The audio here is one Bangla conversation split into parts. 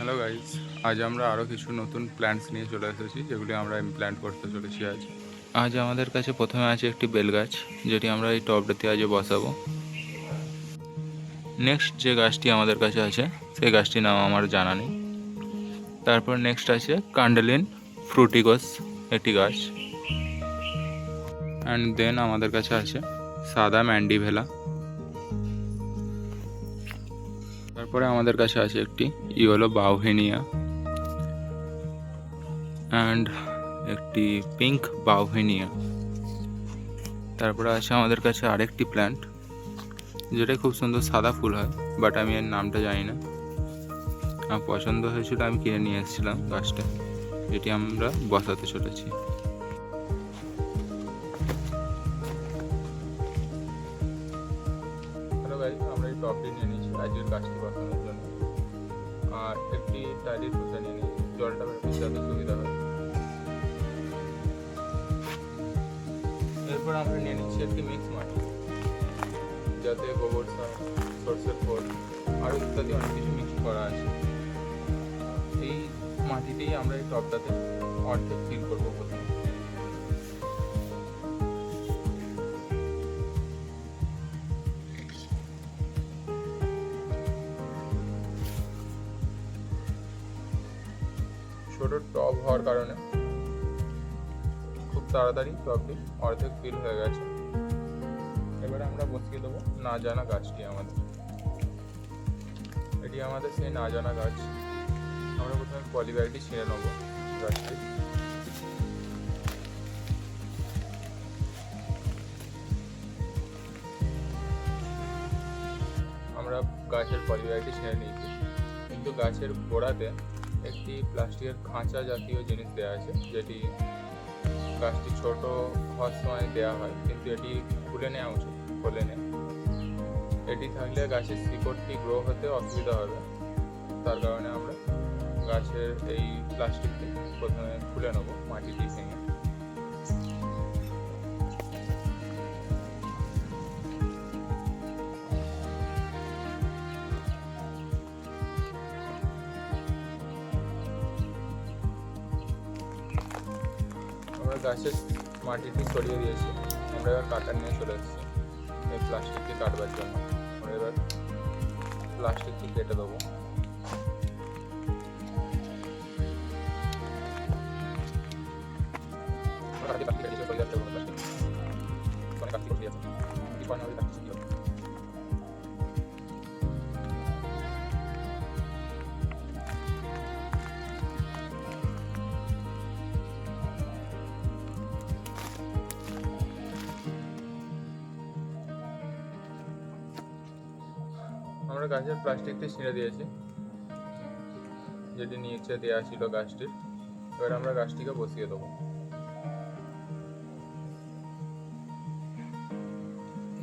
হ্যালো গাইস, আজ আমরা আরও কিছু নতুন প্ল্যান্টস নিয়ে চলে এসেছি যেগুলি আমরা ইমপ্ল্যান্ট করতে চলেছি আজ আমাদের কাছে প্রথমে আছে একটি বেল গাছ, যেটি আমরা এই টবটাতে আজ বসাবো। নেক্সট যে গাছটি আমাদের কাছে আছে সেই গাছটির নাম আমার জানা নেই। তারপর নেক্সট আছে কান্ডেলিন ফ্রুটিকস একটি গাছ। অ্যান্ড দেন আমাদের কাছে আছে সাদা ম্যান্ডিভেলা। তারপরে আমাদের কাছে আছে একটি ইয়েলো বাউহেনিয়া অ্যান্ড একটি পিঙ্ক বাউহেনিয়া। তারপরে আছে আমাদের কাছে আরেকটি প্ল্যান্ট যেটা খুব সুন্দর সাদা ফুল হয়, বাট আমি এর নামটা জানি না। আমার পছন্দ হয়েছিল, আমি কিনে নিয়ে এসেছিলাম গাছটা, যেটি আমরা বসাতে চলেছি। হ্যালো গাইস, আমরা এই টবটি নিয়ে নিয়েছি আজকের গাছটি বসানোর জন্য, আর একটি টাইলের খোসা নিয়ে নিয়েছি জলটা যাতে সুবিধা হয়। এরপর আমরা নিয়ে নিচ্ছি একটি মিক্স মাটি, যাতে গোবর সার, সরষের খোল আরও ইত্যাদি অনেক কিছু মিক্স করা আছে। এই মাটিতেই আমরা এই টবটাতে অর্ধেক ফিল করবো প্রথমে। ছোট টব হওয়ার কারণে খুব তাড়াতাড়ি টবটি অর্ধেক ফিল হয়ে গেছে। এবারে আমরা বসিয়ে দেবো না জানা গাছটি আমাদের। এটি আমাদের সেই না জানা গাছ। আমরা প্রথমে পলিব্যাগটি ছিঁড়ে নেবো গাছটি। আমরা গাছের পলিব্যাগটি ছিঁড়ে নিয়েছি, কিন্তু গাছের গোড়াতে একটি প্লাস্টিকের খাঁচা জাতীয় জিনিস দেওয়া আছে, যেটি গাছটি ছোট হওয়ার সময় দেওয়া হয়, কিন্তু এটি খুলে নেওয়া উচিত, খুলে নেয়। এটি থাকলে গাছের শিকড়টি গ্রো হতে অসুবিধা হবে, তার কারণে আমরা গাছের এই প্লাস্টিকটি প্রথমে খুলে নেব মাটি দিয়ে ভেঙে। আমরা গাছের মাটিটি সরিয়ে দিয়েছি, আমরা এবার কাটার নিয়ে চলে এসেছি এই প্লাস্টিকটি কাটবার জন্য। আমরা এবার প্লাস্টিকটি কেটে দেবো। আমরা গাছের প্লাস্টিকটি ছিঁড়ে দিয়েছি, যেটি নিচে দেওয়া ছিল গাছটির। এবার আমরা গাছটিকে বসিয়ে দেবো।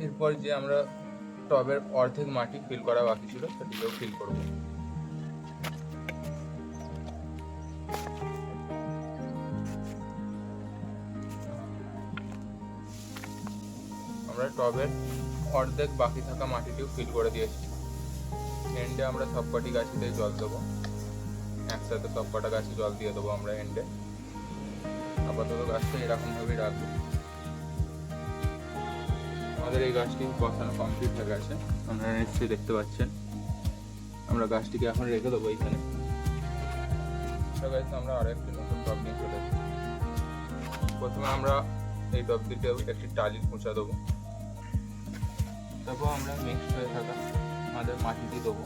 এরপর যে আমরা টবের অর্ধেক মাটি ফিল করা বাকি ছিল সেটিকেও ফিল করব। আমরা টবের অর্ধেক বাকি থাকা মাটিটিও ফিল করে দিয়েছি। এন্ডে আমরা সবকটি গাছেতে জল দেবো, একসাথে সবকটা গাছে জল দিয়ে দেবো আমরা এন্ডে। আপাতত গাছটা এরকমভাবেই রাখবো। আমাদের এই গাছটি বসানো কমপ্লিট হয়ে গেছে, আপনারা নিশ্চয়ই দেখতে পাচ্ছেন। আমরা গাছটিকে এখন রেখে দেবো এইখানে। আমরা আরও একটি নতুন টব নিয়ে চলে এসেছি। প্রথমে আমরা এই টবটিতে একটি টালির খোঁচা দেবো, তারপর আমরা মিক্সড হয়ে থাকা আমাদের মাটিটি দেবো।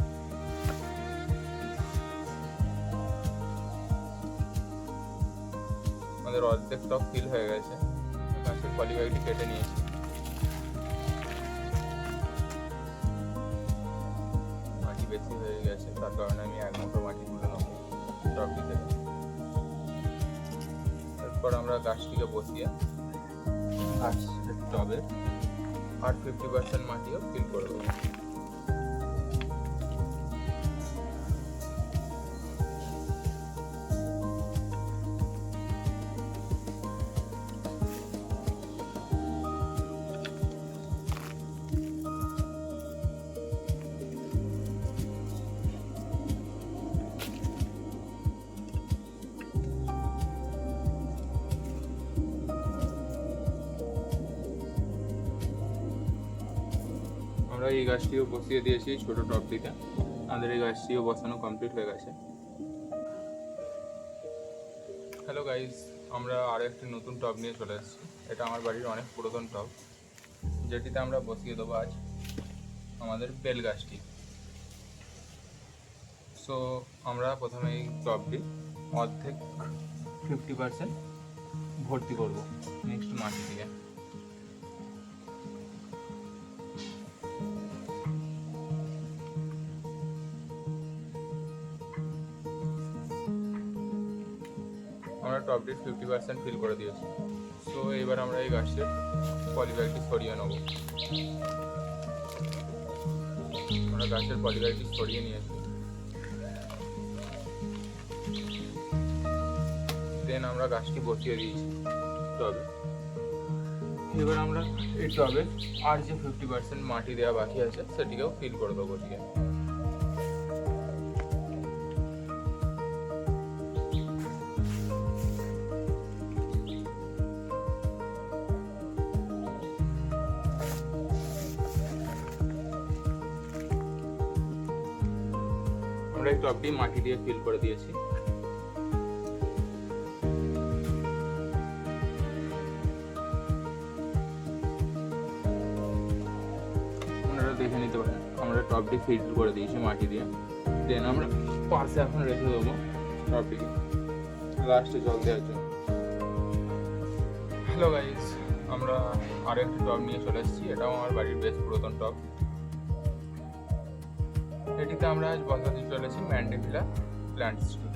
আমাদের অর্ধেক টব ফিল হয়ে গেছে। গাছের পলিব্যাগটি কেটে নিয়েছি। মাটি বেশি হয়ে গেছে, তার কারণে আমি এক মুঠো মাটি তুলে নেবো টবটি থেকে। এরপর আমরা গাছটিকে বসিয়ে টবের আর 50% মাটিও ফিল করে দেবো। আমরা এই গাছটিও বসিয়ে দিয়েছি ছোটো টবটিতে। আমাদের এই গাছটিও বসানো কমপ্লিট হয়ে গেছে। হ্যালো গাইজ, আমরা আরও একটি নতুন টব নিয়ে চলে এসেছি। এটা আমার বাড়ির অনেক পুরাতন টব, যেটিতে আমরা বসিয়ে দেবো আজ আমাদের বেল গাছটি। সো আমরা প্রথমে এই টবটি অর্ধেক 50% ভর্তি করব নেক্সট মাটি দিয়ে। আমরা টবটি 50% ফিল করে দিয়েছি। সো এবার আমরা এই গাছের পলিব্যাগটি সরিয়ে নেব। আমরা গাছের পলিব্যাগটি সরিয়ে নিয়েছি। দেন আমরা গাছটি বসিয়ে দিয়েছি টবে। এবার আমরা এই টবে আর যে 50% মাটি দেওয়া বাকি আছে সেটিকেও ফিল করে দেবো দিয়ে। আমরা এই টবটি মাটি দিয়ে ফিল করে দিয়েছি। দেখে নিতে পারেন আমরা টবটি ফিল করে দিয়েছি মাটি দিয়ে। দেন আমরা পাশে এখন রেখে দেবো টবটিকে লাস্টে জল দেওয়ার জন্য। হ্যালো গাইজ, আমরা আরও একটি টব নিয়ে চলে এসেছি। এটাও আমার বাড়ির বেশ পুরাতন টব। এটিতে আমরা আজ বসাতে চলেছি ম্যান্ডেভিলা প্ল্যান্টসটি।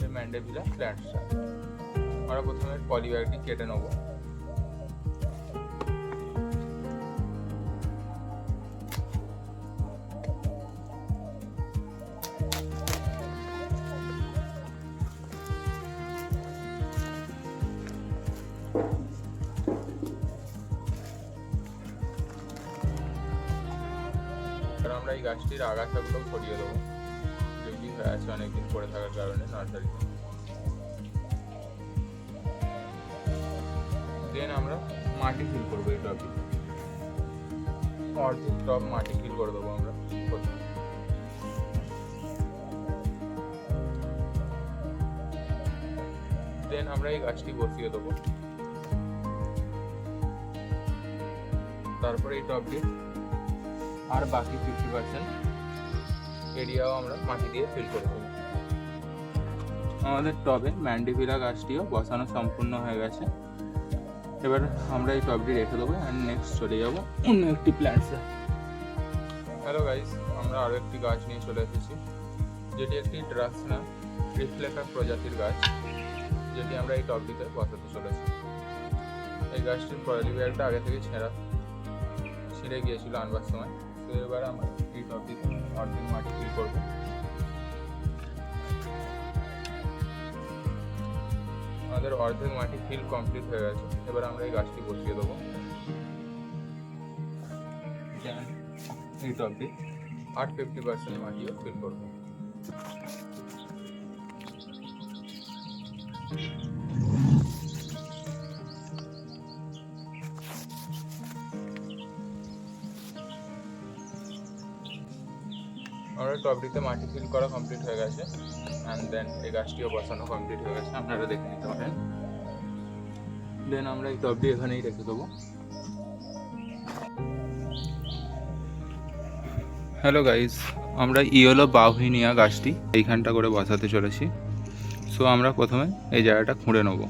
এই ম্যান্ডেভিলা প্ল্যান্টসটা আমরা প্রথমে পলিব্যাগটি কেটে নেবো। আমরা এই গাছটির আগাছাগুলো ছড়িয়ে দেবো, যেগুলি হয়ে আছে অনেকদিন পড়ে থাকার কারণে নার্সারিতে। দেন আমরা মাটি ফিল করবো এই টবে। অর্ধেক টব মাটি ফিল করে দেবো আমরা প্রথমে। দেন আমরা এই গাছটি বসিয়ে দেবো। তারপরে এই টবটি আর বাকি 50% এরিয়াও আমরা মাটি দিয়ে ফিল করে দেবো। আমাদের টবে ম্যান্ডেভিলা গাছটিও বসানো সম্পূর্ণ হয়ে গেছে। এবার আমরা এই টবটি রেখে দেবো অ্যান্ড নেক্সট চলে যাবো অন্য একটি প্ল্যান্টসে। হ্যালো গাইস, আমরা আরও একটি গাছ নিয়ে চলে এসেছি, যেটি একটি ড্রাক্সনা রিফ্লেক্টার প্রজাতির গাছ, যেটি আমরা এই টবটিতে বসাতে চলেছি। এই গাছটির পলিব্যাগটা আগে থেকে ছিঁড়ে গিয়েছিল আনবার সময়। তো এবার আমরা এই টবটিতে অর্ধেক মাটি ফিল করবো। আমাদের অর্ধেক মাটি ফিল কমপ্লিট হয়ে গেছে। এবার আমরা এই গাছটি বসিয়ে দেবো। এই টবটি আর 50% মাটিও ফিল করবো। আমরা টবটিতে মাটি ফিল করা কমপ্লিট হয়ে গেছে অ্যান্ড দেন এই গাছটিও বসানো কমপ্লিট হয়ে গেছে, আপনারা দেখে নিতে পারেন। দেন আমরা এই টবটি এখানেই রেখে দেবো। হ্যালো গাইজ, আমরা ইয়েলো বাউহিনিয়া গাছটি এইখানটা করে বসাতে চলেছি। সো আমরা প্রথমে এই জায়গাটা খুঁড়ে নেব।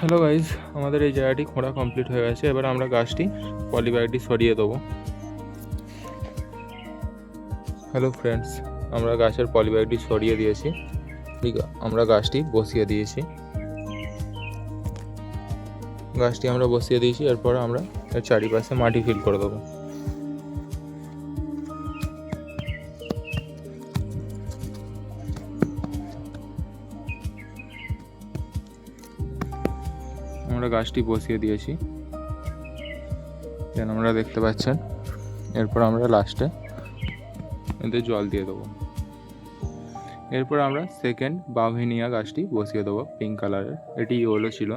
হ্যালো গাইজ, আমাদের এই জায়গাটি খোঁড়া কমপ্লিট হয়ে গেছে। এবার আমরা গাছটি পলিব্যাগটি সরিয়ে দেবো। হ্যালো ফ্রেন্ডস, আমরা গাছের পলিব্যাগটি ছড়িয়ে দিয়েছি। ঠিক আমরা গাছটি বসিয়ে দিয়েছি। এরপর আমরা এর চারিপাশে মাটি ফিল করে দেবো। আমরা গাছটি বসিয়ে দিয়েছি, যেন আমরা দেখতে পাচ্ছেন। এরপর আমরা লাস্টে এতে জল দিয়ে দেবো। এরপর আমরা সেকেন্ড বাউহিনিয়া গাছটি বসিয়ে দেবো, পিঙ্ক কালারের। এটি ইয়েলো ছিল।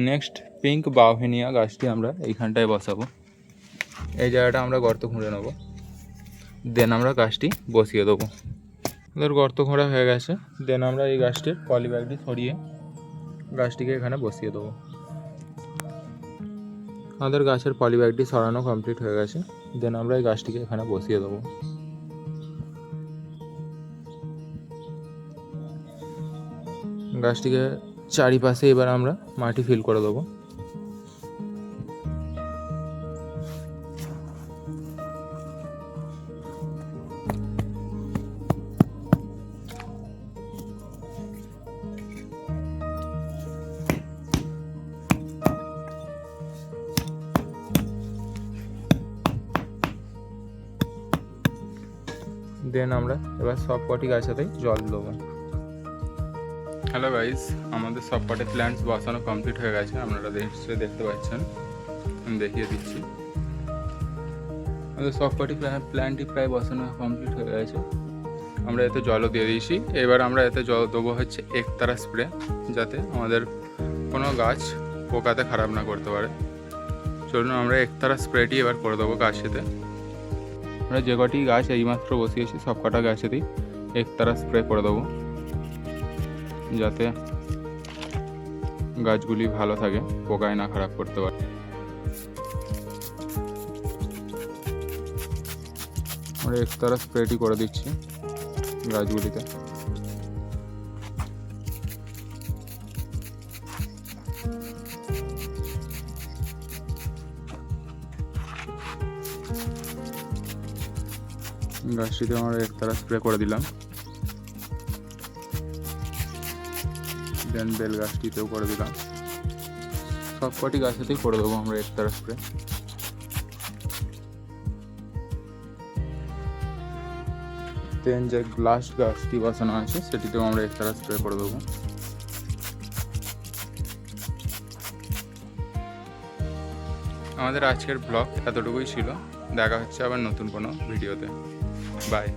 নেক্সট পিঙ্ক বাউহিনিয়া গাছটি আমরা এইখানটায় বসাবো। এই জায়গাটা আমরা গর্ত খুঁড়ে নেবো, দেন আমরা গাছটি বসিয়ে দেবো। আমাদের গর্ত খোঁড়া হয়ে গেছে। দেন আমরা এই গাছটির পলিব্যাগটি সরিয়ে গাছটিকে এখানে বসিয়ে দেবো। আমাদের গাছের পলিব্যাগটি সরানো কমপ্লিট হয়ে গেছে। দেন আমরা এই গাছটিকে এখানে বসিয়ে দেবো। গাছটিকে চারিপাশে এবার আমরা মাটি ফিল করে দেবো। দেন আমরা এবার সব কটি গাছেতেই জল দেবো। হ্যালো গাইস, আমাদের সব কটি প্ল্যান্টস বসানো কমপ্লিট হয়ে গেছে। আপনারা দেখতে পাচ্ছেন, আমি দেখিয়ে দিচ্ছি। আমাদের সব কটি প্ল্যান্টই প্রায় বসানো কমপ্লিট হয়ে গেছে। আমরা এতে জলও দিয়ে দিয়েছি। এবার আমরা এতে জল দেবো হচ্ছে একতারা স্প্রে, যাতে আমাদের কোনো গাছ পোকাতে খারাপ না করতে পারে। চলুন আমরা একতারা স্প্রেটি এবার করে দেবো গাছেতে। আমরা যে কটি গাছ এইমাত্র বসিয়েছি সব কটা গাছেতেই একতারা স্প্রে করে দেবো, যাতে গাছগুলি ভালো থাকে, পোকায় না খারাপ করতে পারে। আমরা একতারা স্প্রেটি করে দিচ্ছি গাছগুলিতে। গাছটিতে আমরা একতারা স্প্রে করে দিলাম। দেন বেল গাছটিতেও করে দিলাম। সব কটি গাছেতেই করে দেবো আমরা একতারা স্প্রে। দেন যে লাস্ট গাছটি বসানো আছে সেটিতেও আমরা একতারা স্প্রে করে দেবো। আমাদের আজকের ব্লগ এতটুকুই ছিল। দেখা হচ্ছে আবার নতুন কোনো ভিডিওতে। বাই।